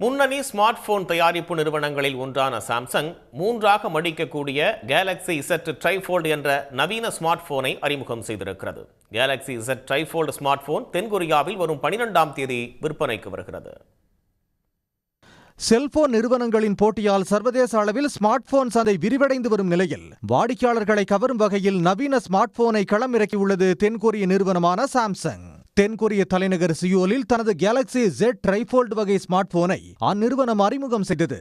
முன்னணி smart phone தயாரிப்பு நிறுவனங்களில் ஒன்றான சாம்சங் மூன்றாக மடிக்கக்கூடிய கேலக்ஸி Z ட்ரைஃபோல்டு என்ற நவீன ஸ்மார்ட் போனை அறிமுகம் செய்திருக்கிறது. Galaxy Z trifold smart phone தென்கொரியாவில் வரும் 12ஆம் தேதி விற்பனைக்கு வருகிறது. செல்போன் நிறுவனங்களின் போட்டியால் சர்வதேச அளவில் ஸ்மார்ட் போன் சந்தை விரிவடைந்து வரும் நிலையில் வாடிக்கையாளர்களை கவரும் வகையில் நவீன ஸ்மார்ட் போனை களமிறக்கியுள்ளது தென்கொரிய நிறுவனமான சாம்சங். தென்கொரிய தலைநகர் சியோலில் தனது கேலக்ஸி Z ட்ரைஃபோல்டு வகை ஸ்மார்ட் போனை அந்நிறுவனம் அறிமுகம் செய்தது.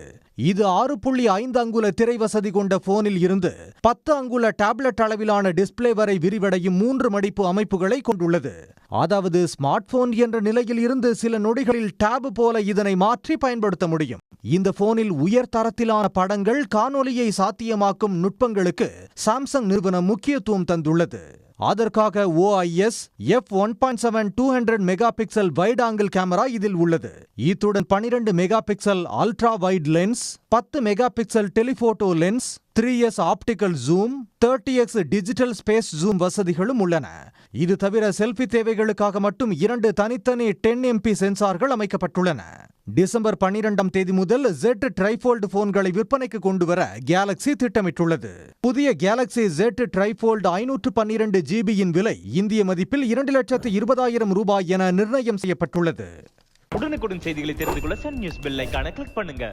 இது 6.5 அங்குல திரை வசதி கொண்ட போனில் இருந்து 10 அங்குல டேப்லெட் அளவிலான டிஸ்பிளே வரை விரிவடையும் 3 மடிப்பு அமைப்புகளை கொண்டுள்ளது. அதாவது ஸ்மார்ட் போன் என்ற நிலையில் இருந்து சில நொடிகளில் டேப் போல இதனை மாற்றி பயன்படுத்த முடியும். இந்த போனில் உயர் தரத்திலான படங்கள், காணொலியை சாத்தியமாக்கும் நுட்பங்களுக்கு சாம்சங் நிறுவனம் முக்கியத்துவம் தந்துள்ளது. அதற்காக OIS f1.7 200 mega pixel wide angle camera இதில் உள்ளது. இத்துடன் 12 mega pixel ultra wide lens, 10 mega pixel telephoto lens, 3S optical zoom, 30x digital space zoom வசதிகளும் உள்ளன. இது தவிர செல்ஃபி தேவைகளுக்காக மட்டும் 2 தனித்தனி 10MP சென்சார்கள் அமைக்கப்பட்டுள்ளன. டிசம்பர் 12ஆம் தேதி முதல் Z ட்ரைஃபோல்டு போன்களை விற்பனைக்கு கொண்டுவர கேலக்ஸி திட்டமிட்டுள்ளது. புதிய கேலக்ஸி Z ட்ரைஃபோல்டு 512 GB விலை இந்திய மதிப்பில் 2,20,000 ரூபாய் என நிர்ணயம் செய்யப்பட்டுள்ளது. உடனுக்குடன் செய்திகளை தெரிந்து கொள்ள சன் நியூஸ் பெல் ஐகானை கிளிக் பண்ணுங்க.